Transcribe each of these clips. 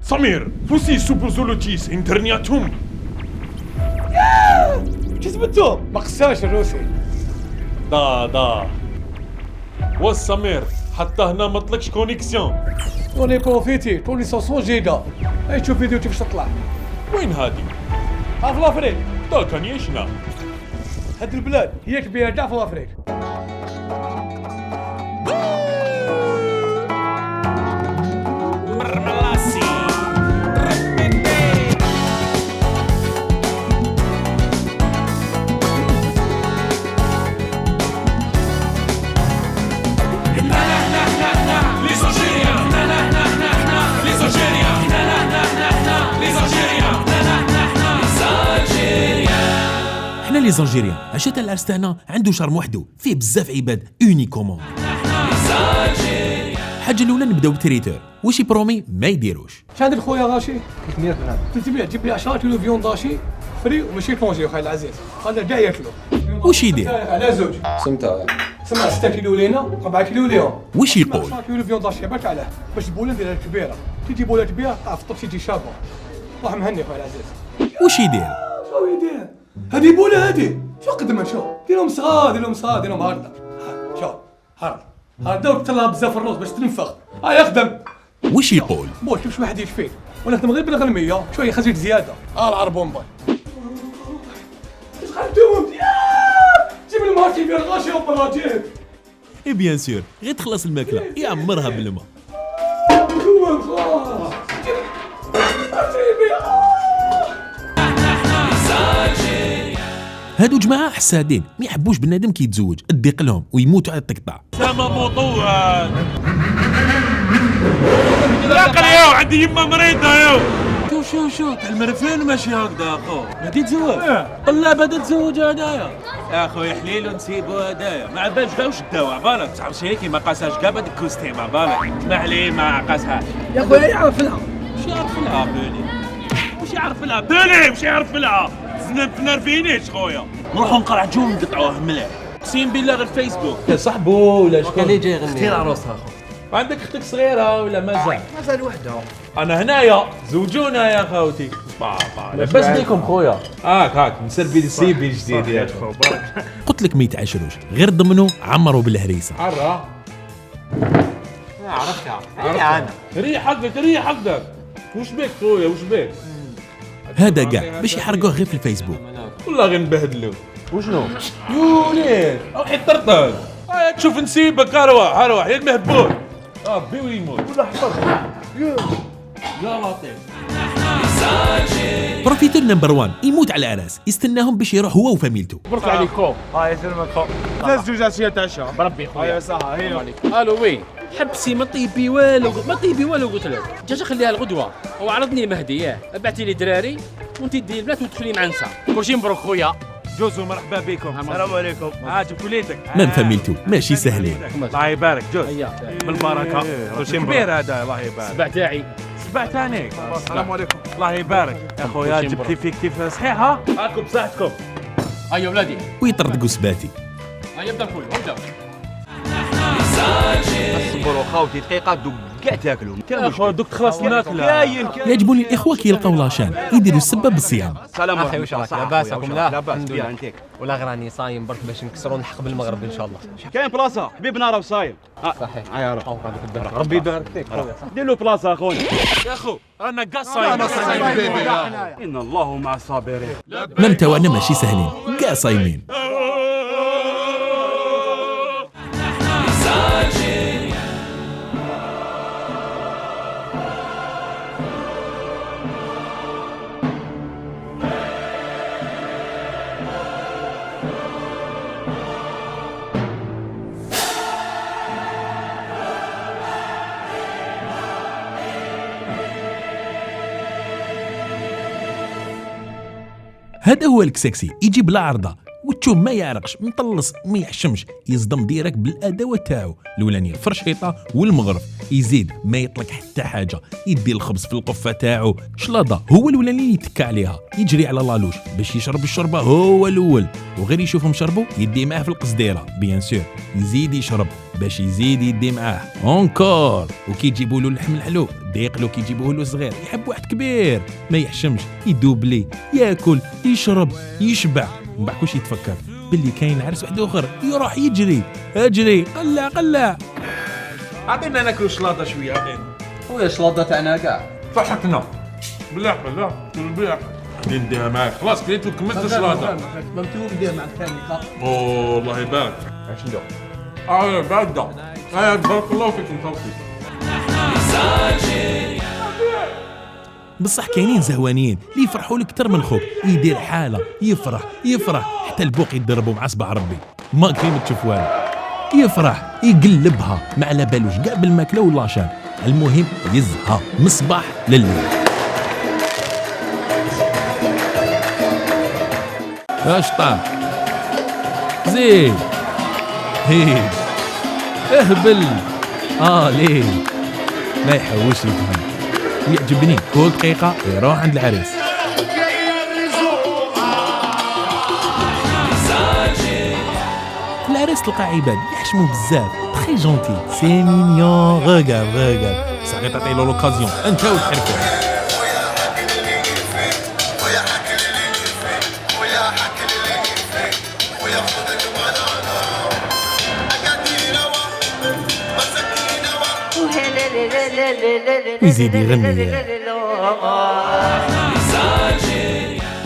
Samir, voici supposolotis interniatum. كسبته ما قساش الروسي. دا والسمير حتى هنا ما طلقش كونيكسيون. توني بروفيتي توني 500 جيجا. اي تشوف فيديو كيفاش تطلع. وين هادي؟ ها في الافريق. دا كان يشنا. هاد البلاد هي كبيرة كاع في الافريق. حنا لي زالجيريان عشات العرس تاعنا عنده شرم وحده فيه بزاف عباد اونيكومون. الحاجه الاولى نبداو بالتريتور واش يبرومي ما يديروش. اش عندك خويا غاشي؟ 300 درهم. 300 جيب لي 10 كيلو فيون داشي فري وماشي كونجي خويا العزيز. هذا كاع ياكلو. واش يدير؟ على زوج. سمتها سمع 6 كيلو لينا 4 كيلو ليهم. واش يقول؟ 10 كيلو فيون داشي برك علاه باش البوله نديرها كبيره. تيجي بوله كبيره تعرف الطبش يجي شابه. الله مهني خويا العزيز. واش يدير؟ شو يدير؟ هذه بوله هذه شو قدمها شو؟ ديرهم صغار ديرهم هكذا. شوف هذا وتطلع بزاف الروز باش تنفخ. هاي اخدم. واش يقول؟ بوش شوف واحد يشفيه وانا نخدم غير بالغلميه شويه خزيت زياده. العربون باي. اش خدمت يا جيب الماركي في الغاشي وبراجيل. اي بيان سور غير تخلص الماكله يعمرها بالماء. شو خلاص هادو جماعه حسادين ما يحبوش بنادم كي يتزوج تضيق لهم ويموتوا على التقطاع. سما موطوها. لا ياو عندي يما مريضه ياو. شو تاع المرفين ماشي هكذا اخو. ما تتزوج قل لا بدا تزوج هدايا يا اخويا حليل ونسيبو هدايا ما عبالش كاع وش داو عبالك صاحب شريكي ما قاساش كاع بهذيك كوستيم عبالك اسمح لي ما قاسهاش يا خويا يعرف لها. وش يعرف لها بيلي وش يعرف لها بيلي وش يعرف لها نرفينيش خويا نروحوا نقرعجوهم نقطعوه مليح اقسم بالله غير فيسبوك صاحبو ولا شكون اللي جاي يغني اختي عروسها اخو. عندك اختك صغيره ولا مازال وحده. انا هنايا زوجونا يا خوتي بابا لاباس بيكم خويا هاك نسربي السيبي جديد يا خو قلت لك ما يتعاشروش غير ضمنوا عمروا بالهريسه. عرا عرفتها ريح حقك وش بك خويا وش بك هذا كاع باش يحرقوه غير في الفيسبوك. والله غير نبهدلو وشنو يوليد روحي طرطل تشوف نسيبك اروح يا المهبول ربي ويموت ولا حفظ يا لطيف. بروفيتور نمبر 1 يموت على العراس يستناهم باش يروح هو وفاميلته. برك عليكم هاي سلمك ثلاث زوج عشية عشاء بربي خويا هاي صح هي الو وين حبسي ما طيبي والو قلت لك دجاجه خليها الغدوه هو عرضني مهدي ياه ابعتي لي دراري وانت دي البنات وتدخلي مع نساء كلشي مبروك خويا جوزو مرحبا بكم السلام عليكم. عاجب وليدك من فاميلته ماشي سهلين. الله يبارك جوز هيا بالبركه كلشي كبير هذا الله يبارك سبع تاعي سبع تانيك السلام عليكم. الله يبارك يا خويا جبت لي فيكتيف صحيحه هاكم بصحتكم هيا ولادي ويطردقوا سباتي. هيا ابدا خويا ابدا اصبروا خوتي دقيقه دوك كاع تاكلوا. يا خويا دوك تخلص الماكله يعجبوني الاخوه كي يلقاو لاشان يديروا السبه بالصيام. سلام اخي واش راك لاباس راكم لا لاباس الحمد بيان لله انتيك. ولا غير راني صايم برك باش نكسروا نحق بالمغرب ان شاء الله. كاين بلاصه حبيبنا راه صايم. صحيح هيا راه او هذاك الدرب ربي يبارك فيك خويا. دير له بلاصه اخويا. يا اخو رانا كاع صايمين ان الله مع الصابرين. مام تاعنا ماشي سهلين كاع صايمين. هذا هو الكسكسي يجيب لا عرضه وتشوف ما يعرقش مطلص ما يحشمش، يصدم ديرك بالادوات تاعو الاولانيه الفرشيطه والمغرف، يزيد ما يطلق حتى حاجه، يدي الخبز في القفه تاعو شلاضه، هو الاولاني يتكى عليها، يجري على لالوش باش يشرب الشربه هو الاول، وغير يشوفهم شربوا يدي معاه في القصديره بيان سور، يزيد يشرب باش يزيد يدي معاه اونكور، وكي يجيبوا له اللحم الحلو ضيق له، كي يجيبوه له صغير يحب واحد كبير ما يحشمش، يدوبلي ياكل يشرب يشبع، من بعد كلشي يتفكر باللي كاين عرس واحد اخر، يروح يجري اجري قلع اعطينا ناكلوا شلاضه شويه، اعطينا خويا الشلاضه تاعنا كاع صحتنا. بالله نديها معاك خلاص كليت وكملت الشلاضه. ممتوب دير مع الثاني. اوه الله يبارك. اش ندير؟ بارده. بارك الله فيك مخلصي. بصح كاينين زهوانيين اللي يفرحوا لك اكثر من خوك، يدير حاله يفرح حتى البوق يضربوا مع صباع ربي ما كاين تشوف والو، يفرح يقلبها ما على بالوش كاع بالماكله واللاشان، المهم يزهى من الصباح لليل. اش طاب زيد هيد اهبل ليه ما يحوش يفهم، يعجبني كل دقيقة يروح عند العريس. العريس تلقى عباد يحشموا بزاف تخي جونتي سي مينيون، غوغار صافي تعطي له لوكازيون انت وتحركوا. ويزيد يغني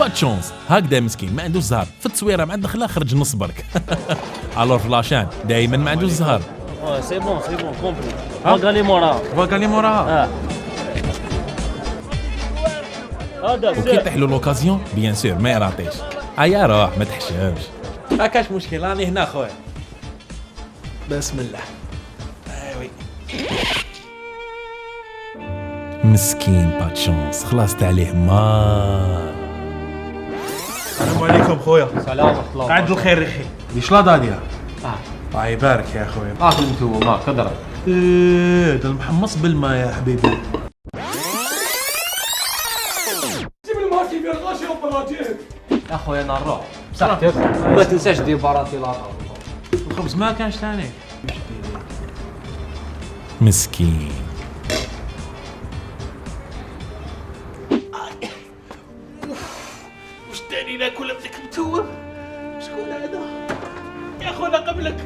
باتشونس هكذا مسكين ما عندوش زهر، في التصويره مع الدخله خرج نص برك. الور في لاشان دائما ما عندوش زهر. سي بون كومبلي فاغالي موراها هذا وكي يطيح له لوكازيون بيان سور ما يراطيش، يا روح ما تحشمش. ما كاش مشكل راني هنا خويا. بسم الله. ايوي مسكين باتشونس خلصت عليه مار. السلام عليكم خويا. سلام ورحمه الله. قاعد الخير رخي. دي شلاضه هذه. الله يبارك يا خويا. انتو ما كدر ده المحمص بالماء يا حبيبي. جيب الماكي في الغاشي وبراجيل. يا خويا انا نروح بصحتك، ما تنساش دير باراتي لاطا. الخبز ما كانش ثاني. مسكين وش تاني ناكل بدك متوم؟ شكون هذا؟ يا خونا قبلك.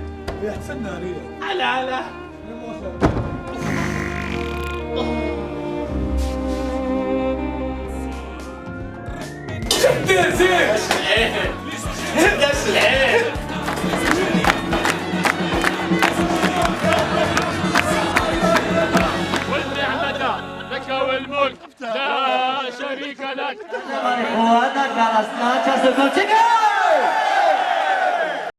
يحسن ناري. على دير زين. داس العين. والنعمة لك والملك لا شريك لك. وذكر اسماك